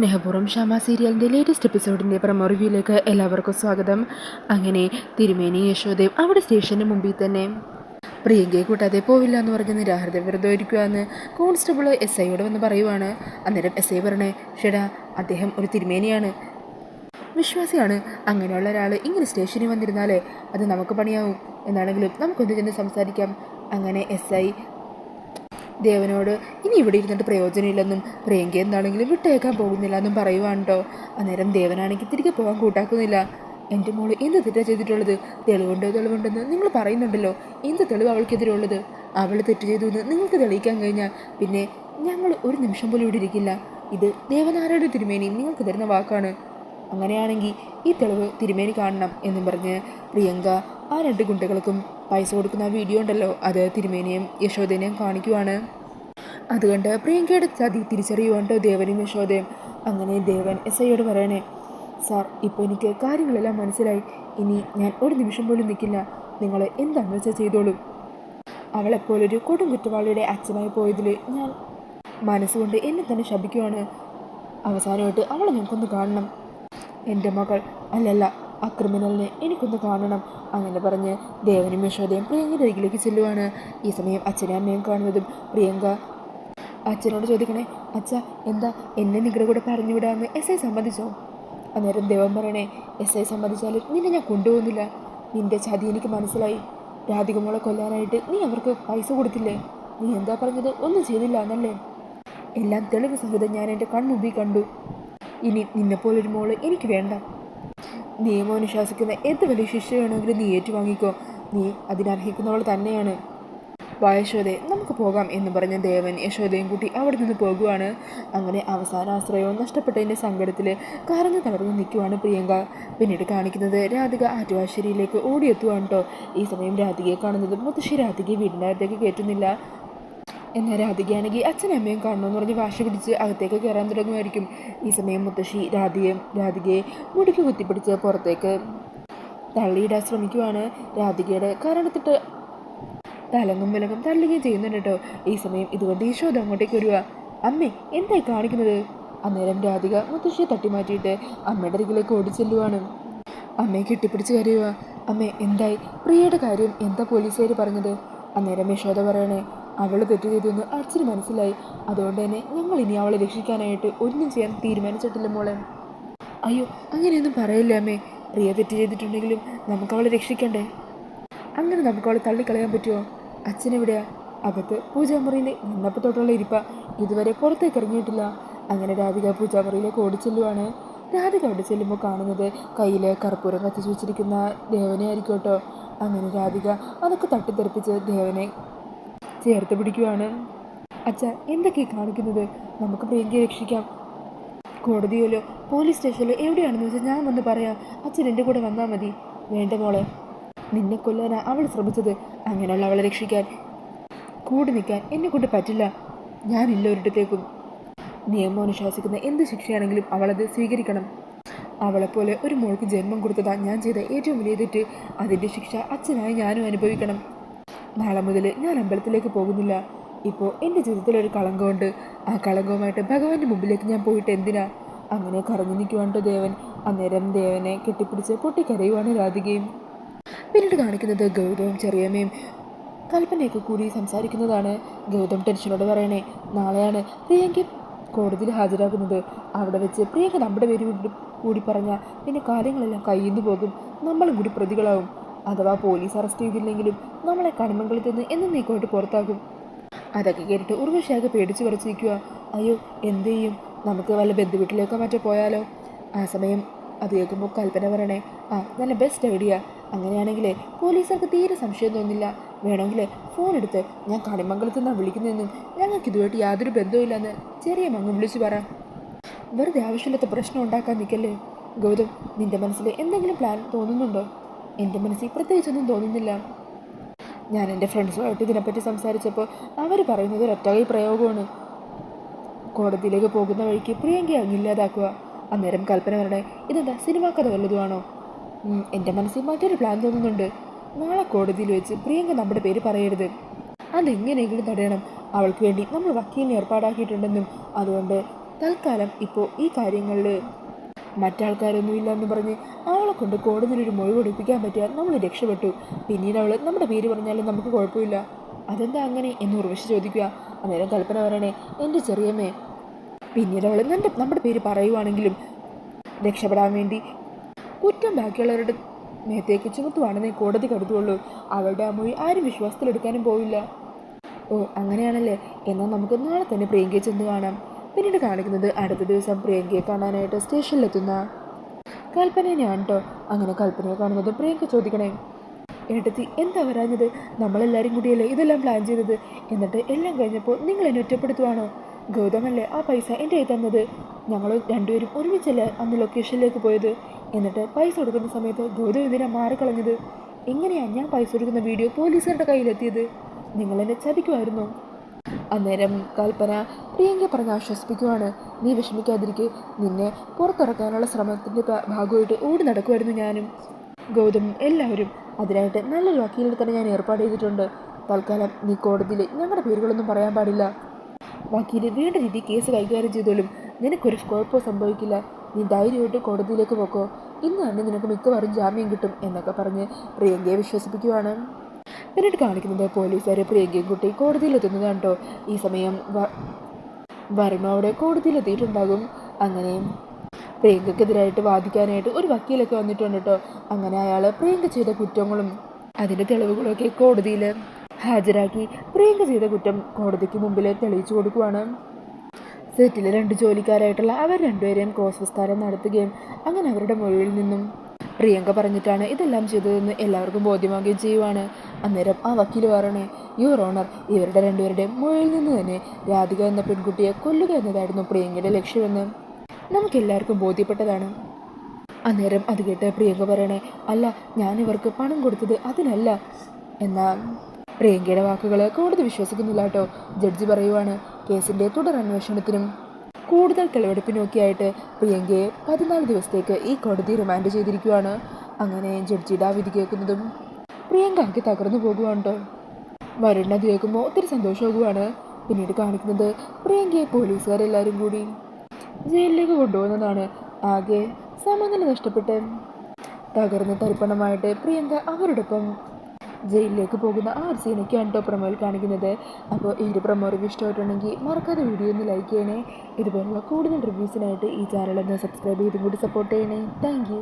സ്നേഹപൂർവ്വം ഷാമ സീരിയലിൻ്റെ latest എപ്പിസോഡിൻ്റെ promo റിവ്യൂയിലേക്ക് എല്ലാവർക്കും സ്വാഗതം. അങ്ങനെ തിരുമേനി യശോദേവ് അവിടെ സ്റ്റേഷന് മുമ്പിൽ തന്നെ പ്രിയങ്കയെ കൂട്ടാതെ പോവില്ല എന്ന് പറഞ്ഞ് നിരാഹാരത വെറുതെ ഇരിക്കുകയെന്ന് കോൺസ്റ്റബിൾ SIയോട് വന്ന് പറയുവാണ്. അന്നേരം SI പറഞ്ഞേ, ഷെടാ അദ്ദേഹം ഒരു തിരുമേനിയാണ്, വിശ്വാസിയാണ്. അങ്ങനെയുള്ള ഒരാൾ ഇങ്ങനെ സ്റ്റേഷനിൽ വന്നിരുന്നാലേ അത് നമുക്ക് പണിയാവും. എന്നാണെങ്കിലും നമുക്കൊന്ന് ചെന്ന് സംസാരിക്കാം. അങ്ങനെ SI ദേവനോട് ഇനി ഇവിടെ ഇരുന്നിട്ട് പ്രയോജനമില്ലെന്നും പ്രിയങ്ക എന്താണെങ്കിലും വിട്ടേക്കാൻ പോകുന്നില്ല എന്നും പറയുവാണ് കേട്ടോ. അന്നേരം ദേവനാണെങ്കിൽ തിരികെ പോകാൻ കൂട്ടാക്കുന്നില്ല. എൻ്റെ മോള് എന്ത് തെറ്റാ ചെയ്തിട്ടുള്ളത്? തെളിവുണ്ടെന്ന് നിങ്ങൾ പറയുന്നുണ്ടല്ലോ. എന്ത് തെളിവ് അവൾക്കെതിരെ ഉള്ളത്? അവൾ തെറ്റ് ചെയ്തു എന്ന് നിങ്ങൾക്ക് തെളിയിക്കാൻ കഴിഞ്ഞാൽ പിന്നെ ഞങ്ങൾ ഒരു നിമിഷം പോലും ഇവിടെ ഇരിക്കില്ല. ഇത് ദേവനാരായണ തിരുമേനി നിങ്ങൾക്ക് തരുന്ന വാക്കാണ്. അങ്ങനെയാണെങ്കിൽ ഈ തെളിവ് തിരുമേനി കാണണം എന്നും പറഞ്ഞ് പ്രിയങ്ക ആ 2 ഗുണ്ടകൾക്കും പൈസ കൊടുക്കുന്ന വീഡിയോ ഉണ്ടല്ലോ, അത് തിരുമേനിയും യശോദേനെയും കാണിക്കുവാണ്. അതുകൊണ്ട് പ്രിയങ്കയുടെ ചതി തിരിച്ചറിയുവാണ്ടോ ദേവനും യശോദയും. അങ്ങനെ ദേവൻ SIയോട് പറയണേ, സാർ ഇപ്പോൾ എനിക്ക് കാര്യങ്ങളെല്ലാം മനസ്സിലായി. ഇനി ഞാൻ ഒരു നിമിഷം പോലും നിൽക്കില്ല. നിങ്ങൾ എന്താണെന്ന് വെച്ചാൽ ചെയ്തോളൂ. അവളെപ്പോലൊരു കൊടും കുറ്റവാളിയുടെ അച്ഛനായി പോയതിൽ ഞാൻ മനസ്സുകൊണ്ട് എന്നെ തന്നെ ശപിക്കുവാണ്. അവസാനമായിട്ട് അവളെ ഞങ്ങൾക്കൊന്ന് കാണണം. എൻ്റെ മകൾ അല്ലല്ല, ആ ക്രിമിനലിനെ എനിക്കൊന്ന് കാണണം. അങ്ങനെ പറഞ്ഞ് ദേവനും യശോദയും പ്രിയങ്കയുടെ അരികിലേക്ക് ചെല്ലുവാണ്. ഈ സമയം അച്ഛനെയും അമ്മയും കാണുന്നതും പ്രിയങ്ക അച്ഛനോട് ചോദിക്കണേ, അച്ഛ എന്താ എന്നെ നിങ്ങളുടെ കൂടെ പറഞ്ഞുവിടാമെന്ന് SI സമ്മതിച്ചോ? അന്നേരം ദേവൻ പറയണേ, SI സമ്മതിച്ചാലും നിന്നെ ഞാൻ കൊണ്ടുപോകുന്നില്ല. നിൻ്റെ ചതി എനിക്ക് മനസ്സിലായി. രാധിക മോളെ കൊല്ലാനായിട്ട് നീ അവർക്ക് പൈസ കൊടുത്തില്ലേ? നീ എന്താ പറഞ്ഞത്? ഒന്നും ചെയ്തില്ല എന്നല്ലേ? എല്ലാം തെളിവ് സഹിതം ഞാൻ എൻ്റെ കൺമുമ്പിൽ കണ്ടു. ഇനി നിന്നെപ്പോലൊരു മോള് എനിക്ക് വേണ്ട. നിയമം അനുശാസിക്കുന്ന എന്ത് വലിയ ശിക്ഷ വേണമെങ്കിലും നീ ഏറ്റുവാങ്ങിക്കോ. നീ അതിനർഹിക്കുന്നവൾ തന്നെയാണ്. വാ യശോദേ, നമുക്ക് പോകാം എന്ന് പറഞ്ഞ ദേവൻ യശോദയും കൂട്ടി അവിടെ നിന്ന് പോകുവാണ്. അങ്ങനെ അവസാന ആശ്രയവും നഷ്ടപ്പെട്ടതിൻ്റെ സങ്കടത്തിൽ കരഞ്ഞു തളർന്ന് നിൽക്കുവാണ് പ്രിയങ്ക. പിന്നീട് കാണിക്കുന്നത് രാധിക ആറ്റുവാശ്ശേരിയിലേക്ക് ഓടിയെത്തുവാണ് കേട്ടോ. ഈ സമയം രാധികയെ കാണുന്നത് മുത്തശ്ശി രാധികയെ വീടിനകത്തേക്ക് കയറ്റുന്നില്ല. എന്നാൽ രാധികയാണെങ്കിൽ അച്ഛനും അമ്മയും കാണണമെന്ന് പറഞ്ഞ് വാശി പിടിച്ച് അകത്തേക്ക് കയറാൻ തുടങ്ങുമായിരിക്കും. ഈ സമയം മുത്തശ്ശി രാധികയെ മുടിക്ക് കുത്തിപ്പിടിച്ച് പുറത്തേക്ക് തള്ളിയിടാൻ ശ്രമിക്കുവാണ്. രാധികയുടെ കാരണത്തിട്ട് തലങ്ങും വിലങ്ങും തള്ളുകയും ചെയ്യുന്നുണ്ട് കേട്ടോ. ഈ സമയം ഇതുകൊണ്ട് യശോദ അങ്ങോട്ടേക്ക് വരിക. അമ്മേ, എന്തായി കാണിക്കുന്നത്? അന്നേരം രാധിക മുത്തശ്ശിയെ തട്ടിമാറ്റിയിട്ട് അമ്മയുടെ അരികിലേക്ക് ഓടിച്ചെല്ലുവാണ്. അമ്മയെ കെട്ടിപ്പിടിച്ച് കരയുക. അമ്മേ, എന്തായി? പ്രിയയുടെ കാര്യം എന്താ പോലീസുകാർ പറഞ്ഞത്? അന്നേരം യശോദ പറയണേ, അവൾ തെറ്റ് ചെയ്തെന്ന് അച്ഛന് മനസ്സിലായി. അതുകൊണ്ട് തന്നെ ഞങ്ങൾ ഇനി അവളെ രക്ഷിക്കാനായിട്ട് ഒന്നും ചെയ്യാൻ തീരുമാനിച്ചിട്ടില്ല മോളെ. അയ്യോ, അങ്ങനെയൊന്നും പറയില്ല അമ്മേ. പ്രിയ തെറ്റ് ചെയ്തിട്ടുണ്ടെങ്കിലും നമുക്ക് അവളെ രക്ഷിക്കണ്ടേ? അങ്ങനെ നമുക്ക് അവളെ തള്ളിക്കളയാൻ പറ്റുമോ? അച്ഛനെവിടെയാ? അകത്ത് പൂജാമുറിയിൽ വന്നപ്പോൾ തൊട്ടുള്ള ഇരിപ്പ, ഇതുവരെ പുറത്തേക്ക് ഇറങ്ങിയിട്ടില്ല. അങ്ങനെ രാധിക പൂജാമുറിയിലേക്ക് ഓടിച്ചെല്ലുവാണ്. രാധിക അവിടെ ചെല്ലുമ്പോൾ കാണുന്നത് കയ്യിൽ കർപ്പൂരം കത്തിച്ചു വെച്ചിരിക്കുന്ന ദേവനെ ആയിരിക്കും കേട്ടോ. അങ്ങനെ രാധിക അതൊക്കെ തട്ടിത്തെറിപ്പിച്ച് ദേവനെ ചേർത്ത് പിടിക്കുവാണ്. അച്ഛ, എന്തൊക്കെയാണ് കാണിക്കുന്നത്? നമുക്ക് പ്രിയങ്കയെ രക്ഷിക്കാം. കോടതിയിലോ പോലീസ് സ്റ്റേഷനിലോ എവിടെയാണെന്ന് വെച്ചാൽ ഞാൻ വന്ന് പറയാം. അച്ഛൻ എൻ്റെ കൂടെ വന്നാൽ മതി. വേണ്ട മോളെ, നിന്നെ കൊല്ലാനാ അവൾ ശ്രമിച്ചത്. അങ്ങനെയുള്ള അവളെ രക്ഷിക്കാൻ കൂടി നിൽക്കാൻ എന്നെ കൊണ്ട് പറ്റില്ല. ഞാനില്ല ഒരിടത്തേക്കും. നിയമം അനുശാസിക്കുന്ന എന്ത് ശിക്ഷയാണെങ്കിലും അവളത് സ്വീകരിക്കണം. അവളെപ്പോലെ ഒരു മോൾക്ക് ജന്മം കൊടുത്തതാ ഞാൻ ചെയ്ത ഏറ്റവും വലിയ തെറ്റ്. അതിൻ്റെ ശിക്ഷ അച്ഛനായി ഞാനും അനുഭവിക്കണം. നാളെ മുതൽ ഞാൻ അമ്പലത്തിലേക്ക് പോകുന്നില്ല. ഇപ്പോൾ എൻ്റെ ജീവിതത്തിലൊരു കളങ്കമുണ്ട്. ആ കളങ്കവുമായിട്ട് ഭഗവാന്റെ മുമ്പിലേക്ക് ഞാൻ പോയിട്ട് എന്തിനാ? അങ്ങനെ കറങ്ങി നിൽക്കുവാണ്ട് ദേവൻ. അന്നേരം ദേവനെ കെട്ടിപ്പിടിച്ച് പൊട്ടിക്കരയുവാണ് രാധികയും. പിന്നീട് കാണിക്കുന്നത് ഗൗതവും ചെറിയമ്മയും കൽപ്പനയൊക്കെ കൂടി സംസാരിക്കുന്നതാണ്. ഗൗതം ടെൻഷനോട് പറയണേ, നാളെയാണ് പ്രിയങ്ക കോടതിയിൽ ഹാജരാകുന്നത്. അവിടെ വെച്ച് പ്രിയങ്ക നമ്മുടെ പേര് കൂടി പറഞ്ഞാൽ പിന്നെ കാര്യങ്ങളെല്ലാം കയ്യിൽ നിന്ന് പോകും. നമ്മളും കൂടി പ്രതികളാവും. അഥവാ പോലീസ് അറസ്റ്റ് ചെയ്തില്ലെങ്കിലും നമ്മളെ കണിമംഗലത്ത് നിന്ന് എന്നേക്കുമായിട്ട് പുറത്താക്കും. അതൊക്കെ കേട്ടിട്ട് ഉർവശിയാകെ പേടിച്ച് പറിച്ച് നിൽക്കുക. അയ്യോ, എന്ത് ചെയ്യും? നമുക്ക് വല്ല ബന്ധുവീട്ടിലേക്കോ മറ്റോ പോയാലോ? ആ സമയം അത് കേൾക്കുമ്പോൾ കൽപ്പന പറയണേ, നല്ല ബെസ്റ്റ് ഐഡിയ. അങ്ങനെയാണെങ്കിലേ പോലീസുകാർക്ക് തീരെ സംശയം തോന്നില്ല. വേണമെങ്കിലേ ഫോൺ എടുത്ത് ഞാൻ കണിമംഗലത്ത് നിന്നാണ് വിളിക്കുന്നതെന്നും ഞങ്ങൾക്ക് ഇതുമായിട്ട് യാതൊരു ബന്ധവുമില്ലെന്ന് ചെറിയ മങ്ങ് വിളിച്ചു പറ. വെറുതെ ആവശ്യമില്ലാത്ത പ്രശ്നം ഉണ്ടാക്കാൻ നിൽക്കല്ലേ. ഗൗതം, നിൻ്റെ മനസ്സിൽ എന്തെങ്കിലും പ്ലാൻ തോന്നുന്നുണ്ടോ? എൻ്റെ മനസ്സിൽ പ്രത്യേകിച്ചൊന്നും തോന്നുന്നില്ല. ഞാൻ എൻ്റെ ഫ്രണ്ട്സുമായിട്ട് ഇതിനെപ്പറ്റി സംസാരിച്ചപ്പോൾ അവർ പറയുന്നത് ഒരൊറ്റകൈ പ്രയോഗമാണ്. കോടതിയിലേക്ക് പോകുന്ന വഴിക്ക് പ്രിയങ്കയെ അങ്ങില്ലാതാക്കുക. അന്നേരം കൽപ്പന പറയണേ, ഇതെന്താ സിനിമാ കഥ വല്ലതുമാണോ? എൻ്റെ മനസ്സിൽ മറ്റൊരു പ്ലാൻ തോന്നുന്നുണ്ട്. നാളെ കോടതിയിൽ വെച്ച് പ്രിയങ്ക നമ്മുടെ പേര് പറയരുത്. അതെങ്ങനെയെങ്കിലും തടയണം. അവൾക്ക് വേണ്ടി നമ്മൾ വക്കീലിനെ ഏർപ്പാടാക്കിയിട്ടുണ്ടെന്നും അതുകൊണ്ട് തൽക്കാലം ഇപ്പോൾ ഈ കാര്യങ്ങളിൽ മറ്റാൾക്കാരൊന്നും ഇല്ലയെന്ന് പറഞ്ഞ് അവളെ കൊണ്ട് കോടതിയിലൊരു മൊഴി കൊടുപ്പിക്കാൻ പറ്റിയാൽ നമ്മൾ രക്ഷപ്പെട്ടു. പിന്നീട് അവൾ നമ്മുടെ പേര് പറഞ്ഞാലും നമുക്ക് കുഴപ്പമില്ല. അതെന്താ അങ്ങനെ എന്ന് ഉർവശി ചോദിക്കുക. അന്നേരം കൽപ്പന പറയണേ, എൻ്റെ ചെറിയമ്മേ, പിന്നീട് അവൾ നമ്മുടെ പേര് പറയുവാണെങ്കിലും രക്ഷപ്പെടാൻ വേണ്ടി കുറ്റം ബാക്കിയുള്ളവരുടെ മേത്തേക്ക് ചുമത്തുവാണെന്നേ കോടതി കരുതുള്ളൂ. അവളുടെ ആ മൊഴി ആരും വിശ്വാസത്തിലെടുക്കാനും പോവില്ല. ഓ അങ്ങനെയാണല്ലേ, എന്നാൽ നമുക്ക് നാളെ തന്നെ പ്രിയങ്കയെ ചെന്ന് കാണാം. പിന്നീട് കാണിക്കുന്നത് അടുത്ത ദിവസം പ്രിയങ്കയെ കാണാനായിട്ട് സ്റ്റേഷനിലെത്തുന്ന കൽപ്പനയാണ് കേട്ടോ. അങ്ങനെ കൽപ്പനയെ കാണുന്നത് പ്രിയങ്ക ചോദിക്കണേ, ഏട്ടത്തി എന്താ വരാഞ്ഞത്? നമ്മളെല്ലാവരും കൂടിയല്ലേ ഇതെല്ലാം പ്ലാൻ ചെയ്തത്. എന്നിട്ട് എല്ലാം കഴിഞ്ഞപ്പോൾ നിങ്ങൾ എന്നെ ഒറ്റപ്പെടുത്തുവാണോ? ഗൗതമല്ലേ ആ പൈസ എൻ്റെ കയ്യിൽ തന്നത്. ഞങ്ങൾ രണ്ടുപേരും ഒരുമിച്ചല്ലേ അന്ന് ലൊക്കേഷനിലേക്ക് പോയത്. എന്നിട്ട് പൈസ കൊടുക്കുന്ന സമയത്ത് ഗൗതം ഇതിനെ മാറിക്കളഞ്ഞത്. എങ്ങനെയാണ് ഞാൻ പൈസ കൊടുക്കുന്ന വീഡിയോ പോലീസുകാരുടെ കയ്യിലെത്തിയത്? നിങ്ങളെന്നെ ചതിക്കുമായിരുന്നു. അന്നേരം കൽപ്പന പ്രിയങ്ക പറഞ്ഞ് ആശ്വസിപ്പിക്കുവാണ്, നീ വിഷമിക്കാതിരിക്കെ, നിന്നെ പുറത്തിറക്കാനുള്ള ശ്രമത്തിൻ്റെ ഭാഗമായിട്ട് ഓടി നടക്കുമായിരുന്നു ഞാനും ഗൗതം എല്ലാവരും. അതിനായിട്ട് നല്ലൊരു വക്കീലിനെ തന്നെ ഞാൻ ഏർപ്പാട് ചെയ്തിട്ടുണ്ട്. തൽക്കാലം നീ കോടതിയിൽ ഞങ്ങളുടെ പേരുകളൊന്നും പറയാൻ പാടില്ല. വക്കീൽ വേണ്ട രീതി കേസ് കൈകാര്യം ചെയ്തോളും. നിനക്കൊരു കുഴപ്പവും സംഭവിക്കില്ല. നീ ധൈര്യമായിട്ട് കോടതിയിലേക്ക് പോക്കോ. ഇന്ന് തന്നെ നിനക്ക് മിക്കവാറും ജാമ്യം കിട്ടും എന്നൊക്കെ പറഞ്ഞ് പ്രിയങ്കയെ വിശ്വസിപ്പിക്കുവാണ്. പിന്നീട് കാണിക്കുന്നത് പോലീസുകാർ പ്രിയങ്കയും കുട്ടി കോടതിയിലെത്തുന്നതാണ് കേട്ടോ. ഈ സമയം വരുണ അവിടെ കോടതിയിലെത്തിയിട്ടുണ്ടാകും. അങ്ങനെ പ്രിയങ്കക്കെതിരായിട്ട് വാദിക്കാനായിട്ട് ഒരു വക്കീലൊക്കെ വന്നിട്ടുണ്ട് കേട്ടോ. അങ്ങനെ അയാൾ പ്രിയങ്ക ചെയ്ത കുറ്റങ്ങളും അതിൻ്റെ തെളിവുകളൊക്കെ കോടതിയിൽ ഹാജരാക്കി പ്രിയങ്ക ചെയ്ത കുറ്റം കോടതിക്ക് മുമ്പിൽ തെളിയിച്ചു കൊടുക്കുവാണ്. സെറ്റിലെ 2 ജോലിക്കാരായിട്ടുള്ള അവർ രണ്ടുപേരെയും ക്രോസ് വിസ്താരം നടത്തുകയും അങ്ങനെ അവരുടെ മൊഴിയിൽ നിന്നും പ്രിയങ്ക പറഞ്ഞിട്ടാണ് ഇതെല്ലാം ചെയ്തതെന്ന് എല്ലാവർക്കും ബോധ്യമാകുകയും ചെയ്യുവാണ്. അന്നേരം ആ വക്കീൽ പറയണേ, യുവർ ഓണർ, ഇവരുടെ രണ്ടുപേരുടെയും മൊഴിയിൽ നിന്ന് തന്നെ രാധിക എന്ന പെൺകുട്ടിയെ കൊല്ലുക എന്നതായിരുന്നു പ്രിയങ്കയുടെ ലക്ഷ്യമെന്ന് നമുക്കെല്ലാവർക്കും ബോധ്യപ്പെട്ടതാണ്. അന്നേരം അത് കേട്ട് പ്രിയങ്ക പറയണേ, അല്ല, ഞാനിവർക്ക് പണം കൊടുത്തത് അതിനല്ല. എന്നാൽ പ്രിയങ്കയുടെ വാക്കുകൾ കോടതി വിശ്വസിക്കുന്നില്ല കേട്ടോ. ജഡ്ജി പറയുവാണ്, കേസിൻ്റെ തുടർ അന്വേഷണത്തിനും കൂടുതൽ തെളിവെടുപ്പിനൊക്കെയായിട്ട് പ്രിയങ്കയെ 14 ദിവസത്തേക്ക് ഈ കോടതി റിമാൻഡ് ചെയ്തിരിക്കുകയാണ്. അങ്ങനെ ജഡ്ജിയുടെ ആ വിധി കേൾക്കുന്നതും പ്രിയങ്ക ആക്കി തകർന്നു പോകുവാണ് കേട്ടോ. വരുണത് കേൾക്കുമ്പോൾ ഒത്തിരി സന്തോഷമാകുവാണ്. പിന്നീട് കാണിക്കുന്നത് പ്രിയങ്കയെ പോലീസുകാരെല്ലാവരും കൂടി ജയിലിലേക്ക് കൊണ്ടുപോകുന്നതാണ്. ആകെ സമനില നഷ്ടപ്പെട്ട് തകർന്ന് തരിപ്പണമായിട്ട് പ്രിയങ്ക അവരോടൊപ്പം ജയിലിലേക്ക് പോകുന്ന ആ ഒരു സീനൊക്കെയാണ് കേട്ടോ പ്രൊമോയിൽ കാണിക്കുന്നത്. അപ്പോൾ ഈ ഒരു പ്രൊമോ റിവ്യൂ ഇഷ്ടമായിട്ടുണ്ടെങ്കിൽ മറക്കാതെ വീഡിയോ ഒന്ന് ലൈക്ക് ചെയ്യണേ. ഇതുപോലുള്ള കൂടുതൽ റിവ്യൂസിനായിട്ട് ഈ ചാനൽ ഒന്ന് സബ്സ്ക്രൈബ് ചെയ്തും കൂടി സപ്പോർട്ട് ചെയ്യണേ. Thank you.